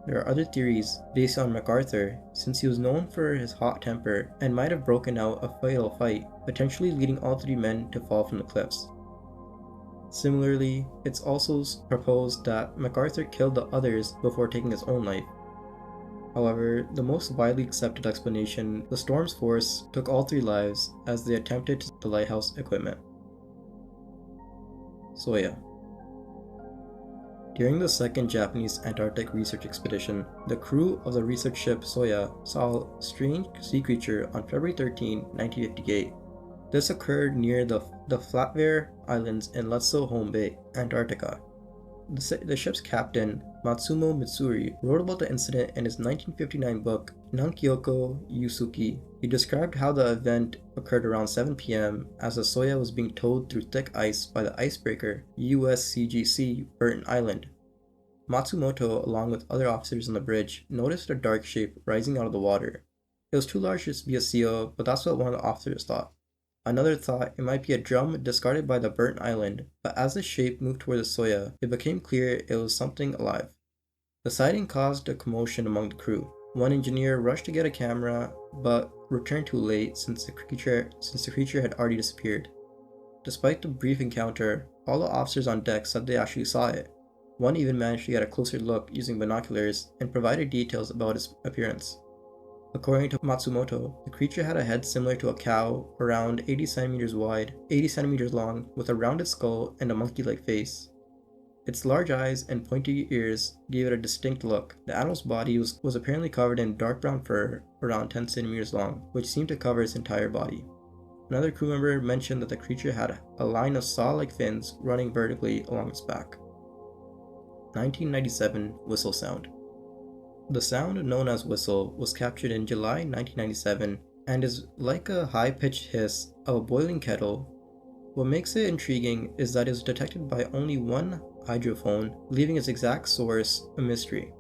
There are other theories based on MacArthur, since he was known for his hot temper and might have broken out a fatal fight, potentially leading all 3 men to fall from the cliffs. Similarly, it's also proposed that MacArthur killed the others before taking his own life. However, the most widely accepted explanation, the storm's force took all 3 lives as they attempted to the lighthouse equipment. Soya. During the second Japanese Antarctic research expedition, the crew of the research ship Soya saw a strange sea creature on February 13, 1958. This occurred near the Flatware Islands in Lutzelholm Bay, Antarctica. The ship's captain, Matsumo Mitsuri, wrote about the incident in his 1959 book, Nankyoko Yusuki. He described how the event occurred around 7 p.m. as the Soya was being towed through thick ice by the icebreaker USCGC Burton Island. Matsumoto, along with other officers on the bridge, noticed a dark shape rising out of the water. It was too large to be a seal, but that's what one of the officers thought. Another thought it might be a drum discarded by the burnt island, but as the shape moved toward the Soya, it became clear it was something alive. The sighting caused a commotion among the crew. One engineer rushed to get a camera, but returned too late since the creature had already disappeared. Despite the brief encounter, all the officers on deck said they actually saw it. One even managed to get a closer look using binoculars and provided details about its appearance. According to Matsumoto, the creature had a head similar to a cow, around 80 centimeters wide, 80 centimeters long, with a rounded skull and a monkey-like face. Its large eyes and pointy ears gave it a distinct look. The animal's body was apparently covered in dark brown fur, around 10 centimeters long, which seemed to cover its entire body. Another crew member mentioned that the creature had a line of saw-like fins running vertically along its back. 1997 Whistle Sound. The sound, known as whistle, was captured in July 1997 and is like a high-pitched hiss of a boiling kettle. What makes it intriguing is that it was detected by only one hydrophone, leaving its exact source a mystery.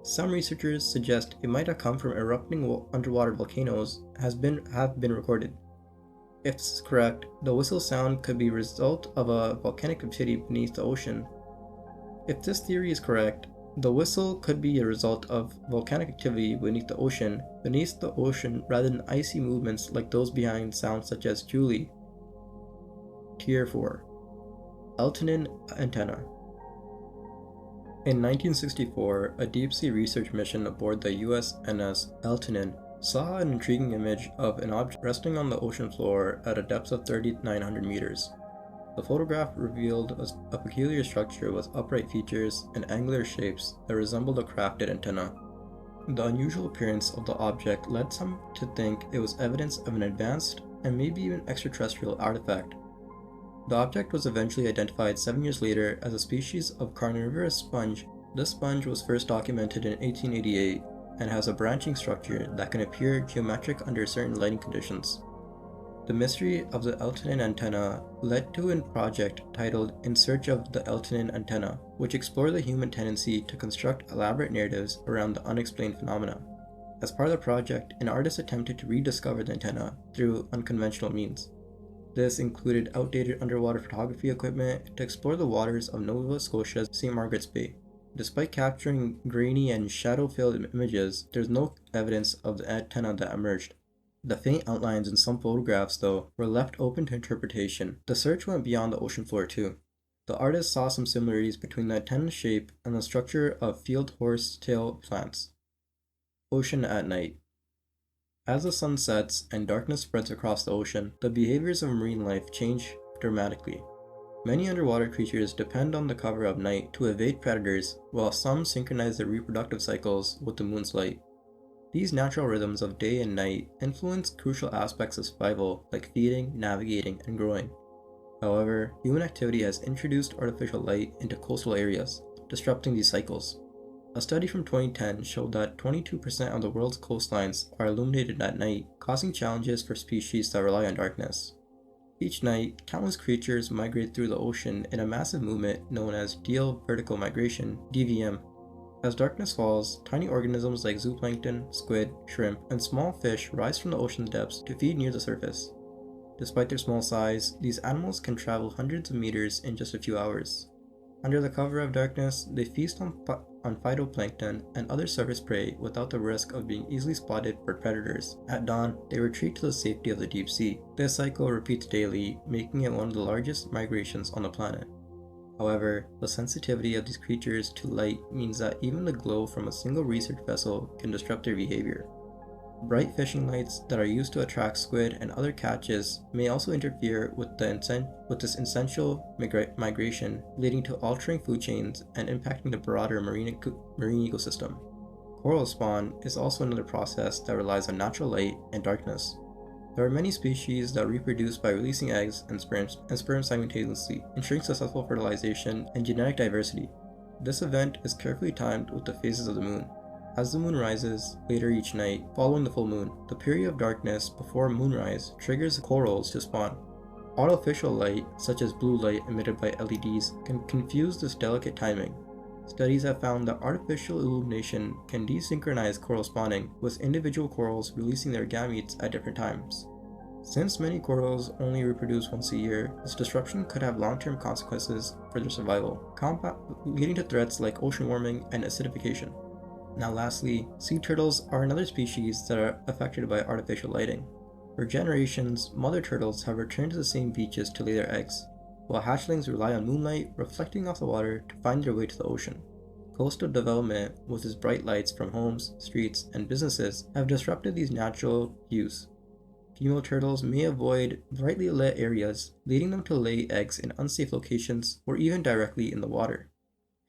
Some researchers suggest it might have come from erupting underwater volcanoes have been recorded. If this is correct, the whistle sound could be a result of a volcanic activity beneath the ocean. If this theory is correct, the whistle could be a result of volcanic activity beneath the ocean rather than icy movements like those behind sounds such as Julie. Tier 4. Eltanin Antenna. In 1964, a deep-sea research mission aboard the USNS Eltanin saw an intriguing image of an object resting on the ocean floor at a depth of 3,900 meters. The photograph revealed a peculiar structure with upright features and angular shapes that resembled a crafted antenna. The unusual appearance of the object led some to think it was evidence of an advanced and maybe even extraterrestrial artifact. The object was eventually identified 7 years later as a species of carnivorous sponge. This sponge was first documented in 1888 and has a branching structure that can appear geometric under certain lighting conditions. The mystery of the Eltanin antenna led to a project titled In Search of the Eltanin Antenna, which explored the human tendency to construct elaborate narratives around the unexplained phenomena. As part of the project, an artist attempted to rediscover the antenna through unconventional means. This included outdated underwater photography equipment to explore the waters of Nova Scotia's St. Margaret's Bay. Despite capturing grainy and shadow-filled images, there's no evidence of the antenna that emerged. The faint outlines in some photographs, though, were left open to interpretation. The search went beyond the ocean floor, too. The artist saw some similarities between the antenna's shape and the structure of field horsetail plants. Ocean at night. As the sun sets and darkness spreads across the ocean, the behaviors of marine life change dramatically. Many underwater creatures depend on the cover of night to evade predators, while some synchronize their reproductive cycles with the moon's light. These natural rhythms of day and night influence crucial aspects of survival like feeding, navigating, and growing. However, human activity has introduced artificial light into coastal areas, disrupting these cycles. A study from 2010 showed that 22% of the world's coastlines are illuminated at night, causing challenges for species that rely on darkness. Each night, countless creatures migrate through the ocean in a massive movement known as diel vertical migration (DVM). As darkness falls, tiny organisms like zooplankton, squid, shrimp, and small fish rise from the ocean's depths to feed near the surface. Despite their small size, these animals can travel hundreds of meters in just a few hours. Under the cover of darkness, they feast on phytoplankton and other surface prey without the risk of being easily spotted by predators. At dawn, they retreat to the safety of the deep sea. This cycle repeats daily, making it one of the largest migrations on the planet. However, the sensitivity of these creatures to light means that even the glow from a single research vessel can disrupt their behavior. Bright fishing lights that are used to attract squid and other catches may also interfere with this essential migration, leading to altering food chains and impacting the broader marine ecosystem. Coral spawn is also another process that relies on natural light and darkness. There are many species that reproduce by releasing eggs and sperm simultaneously, ensuring successful fertilization and genetic diversity. This event is carefully timed with the phases of the moon. As the moon rises later each night following the full moon, the period of darkness before moonrise triggers the corals to spawn. Artificial light, such as blue light emitted by LEDs, can confuse this delicate timing. Studies have found that artificial illumination can desynchronize coral spawning, with individual corals releasing their gametes at different times. Since many corals only reproduce once a year, this disruption could have long-term consequences for their survival, leading to threats like ocean warming and acidification. Now lastly, sea turtles are another species that are affected by artificial lighting. For generations, mother turtles have returned to the same beaches to lay their eggs, while hatchlings rely on moonlight reflecting off the water to find their way to the ocean. Coastal development, with its bright lights from homes, streets, and businesses, have disrupted these natural hues. Female turtles may avoid brightly lit areas, leading them to lay eggs in unsafe locations or even directly in the water.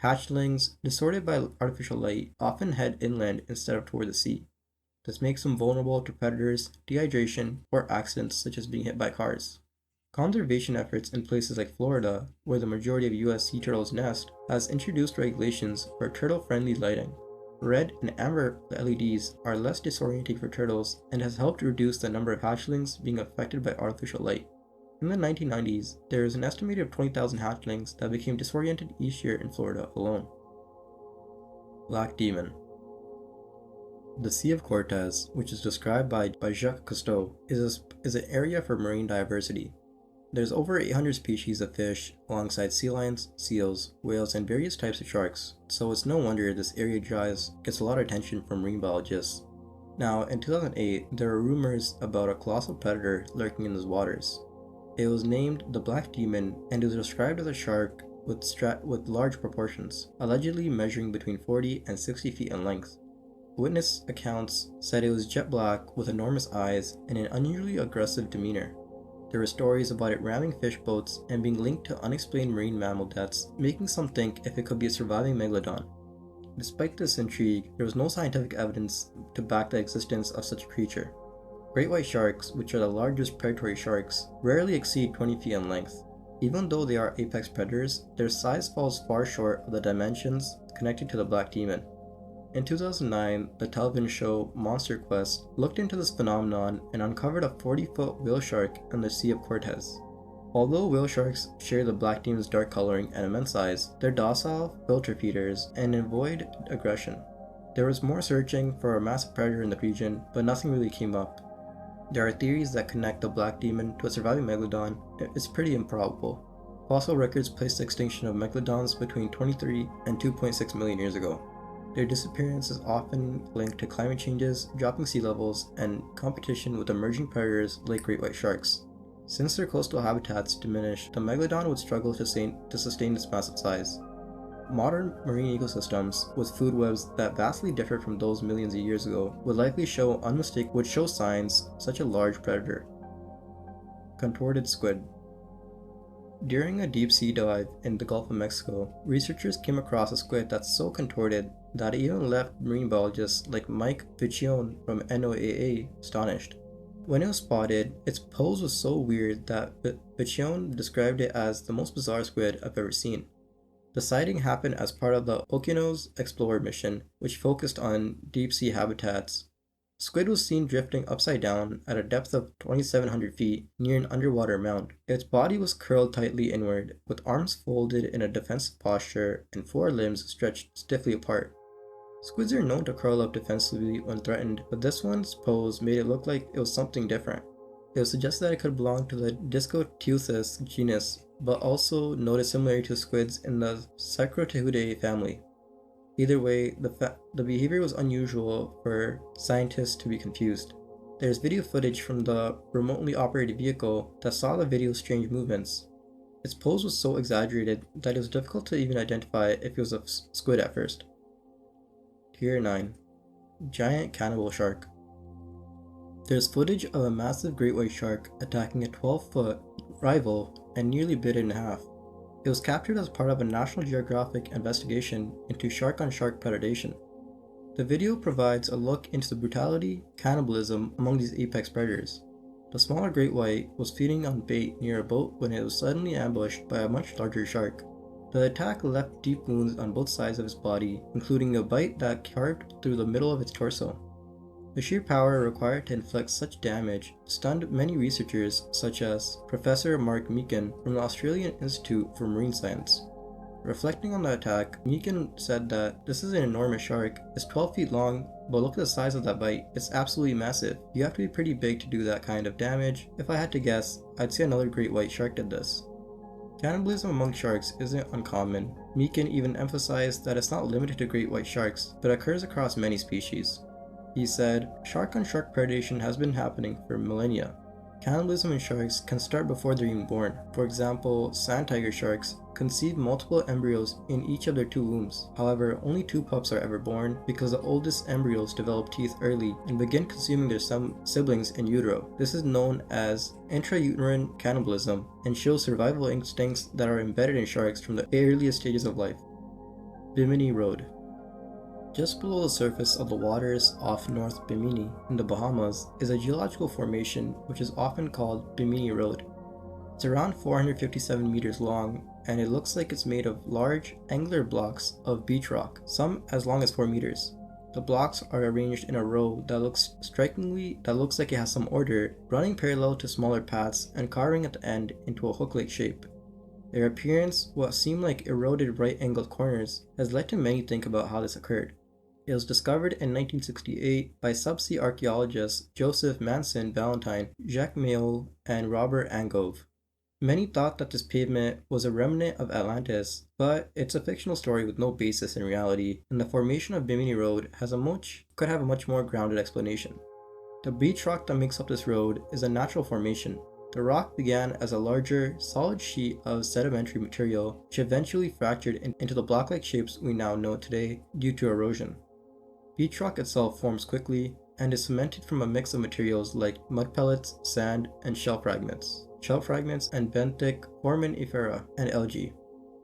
Hatchlings, distorted by artificial light, often head inland instead of toward the sea. This makes them vulnerable to predators, dehydration, or accidents such as being hit by cars. Conservation efforts in places like Florida, where the majority of U.S. sea turtles nest, has introduced regulations for turtle-friendly lighting. Red and amber LEDs are less disorienting for turtles and has helped reduce the number of hatchlings being affected by artificial light. In the 1990s, there is an estimated 20,000 hatchlings that became disoriented each year in Florida alone. Black Demon. The Sea of Cortez, which is described by Jacques Cousteau, is an area for marine diversity. There's over 800 species of fish, alongside sea lions, seals, whales, and various types of sharks, so it's no wonder this area gets a lot of attention from marine biologists. Now, in 2008, there were rumors about a colossal predator lurking in these waters. It was named the Black Demon, and it was described as a shark with large proportions, allegedly measuring between 40 and 60 feet in length. Witness accounts said it was jet black with enormous eyes and an unusually aggressive demeanor. There were stories about it ramming fish boats and being linked to unexplained marine mammal deaths, making some think if it could be a surviving megalodon. Despite this intrigue, there was no scientific evidence to back the existence of such a creature. Great white sharks, which are the largest predatory sharks, rarely exceed 20 feet in length. Even though they are apex predators, their size falls far short of the dimensions connected to the Black Demon. In 2009, the television show Monster Quest looked into this phenomenon and uncovered a 40-foot whale shark in the Sea of Cortez. Although whale sharks share the Black Demon's dark coloring and immense size, they're docile, filter feeders, and avoid aggression. There was more searching for a massive predator in the region, but nothing really came up. There are theories that connect the Black Demon to a surviving megalodon. It's pretty improbable. Fossil records place the extinction of megalodons between 23 and 2.6 million years ago. Their disappearance is often linked to climate changes, dropping sea levels, and competition with emerging predators like great white sharks. Since their coastal habitats diminish, the megalodon would struggle to sustain its massive size. Modern marine ecosystems, with food webs that vastly differ from those millions of years ago, would likely show signs such a large predator. Contorted squid. During a deep sea dive in the Gulf of Mexico, researchers came across a squid that's so contorted that it even left marine biologists like Mike Vicione from NOAA astonished. When it was spotted, its pose was so weird that Vicione described it as the most bizarre squid I've ever seen. The sighting happened as part of the Okeanos Explorer mission, which focused on deep sea habitats. Squid was seen drifting upside down at a depth of 2,700 feet near an underwater mound. Its body was curled tightly inward, with arms folded in a defensive posture and forelimbs stretched stiffly apart. Squids are known to curl up defensively when threatened, but this one's pose made it look like it was something different. It was suggested that it could belong to the Discoteuthis genus, but also noted similarity to squids in the Cycrotehuidae family. Either way, the behavior was unusual for scientists to be confused. There's video footage from the remotely operated vehicle that saw the video's strange movements. Its pose was so exaggerated that it was difficult to even identify if it was a squid at first. Tier 9. Giant Cannibal Shark. There's footage of a massive great white shark attacking a 12-foot rival and nearly bit it in half. It was captured as part of a National Geographic investigation into shark-on-shark predation. The video provides a look into the brutality, cannibalism among these apex predators. The smaller great white was feeding on bait near a boat when it was suddenly ambushed by a much larger shark. The attack left deep wounds on both sides of its body, including a bite that carved through the middle of its torso. The sheer power required to inflict such damage stunned many researchers, such as Professor Mark Meakin from the Australian Institute for Marine Science. Reflecting on the attack, Meakin said that this is an enormous shark. It's 12 feet long, but look at the size of that bite. It's absolutely massive. You have to be pretty big to do that kind of damage. If I had to guess, I'd say another great white shark did this. Cannibalism among sharks isn't uncommon. Meakin even emphasized that it's not limited to great white sharks, but occurs across many species. He said, "Shark-on-shark predation has been happening for millennia. Cannibalism in sharks can start before they're even born. For example, sand tiger sharks conceive multiple embryos in each of their 2 wombs. However, only 2 pups are ever born because the oldest embryos develop teeth early and begin consuming their siblings in utero. This is known as intrauterine cannibalism and shows survival instincts that are embedded in sharks from the earliest stages of life. Bimini Road. Just below the surface of the waters off North Bimini in the Bahamas is a geological formation which is often called Bimini Road. It's around 457 meters long, and it looks like it's made of large, angular blocks of beach rock, some as long as 4 meters. The blocks are arranged in a row that looks like it has some order, running parallel to smaller paths and carving at the end into a hook-like shape. Their appearance, what seem like eroded right-angled corners, has led to many think about how this occurred. It was discovered in 1968 by subsea archaeologists Joseph Manson Valentine, Jacques Mayol, and Robert Angove. Many thought that this pavement was a remnant of Atlantis, but it's a fictional story with no basis in reality, and the formation of Bimini Road could have a much more grounded explanation. The beach rock that makes up this road is a natural formation. The rock began as a larger, solid sheet of sedimentary material, which eventually fractured into the block-like shapes we now know today due to erosion. Beach rock itself forms quickly and is cemented from a mix of materials like mud pellets, sand, and shell fragments. Shell fragments and benthic foraminifera and algae.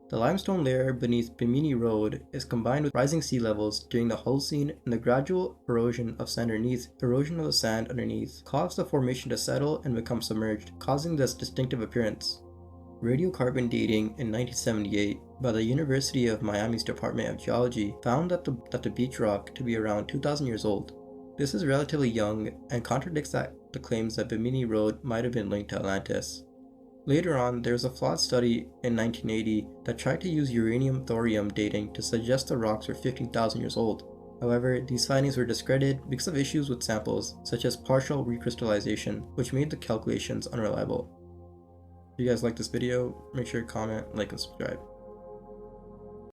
The limestone layer beneath Bimini Road is combined with rising sea levels during the Holocene, and the gradual erosion of the sand underneath caused the formation to settle and become submerged, causing this distinctive appearance. Radiocarbon dating in 1978 by the University of Miami's Department of Geology found that the beach rock to be around 2,000 years old. This is relatively young and contradicts the claims that Bimini Road might have been linked to Atlantis. Later on, there was a flawed study in 1980 that tried to use uranium-thorium dating to suggest the rocks were 15,000 years old. However, these findings were discredited because of issues with samples, such as partial recrystallization, which made the calculations unreliable. If you guys like this video, make sure to comment, like, and subscribe.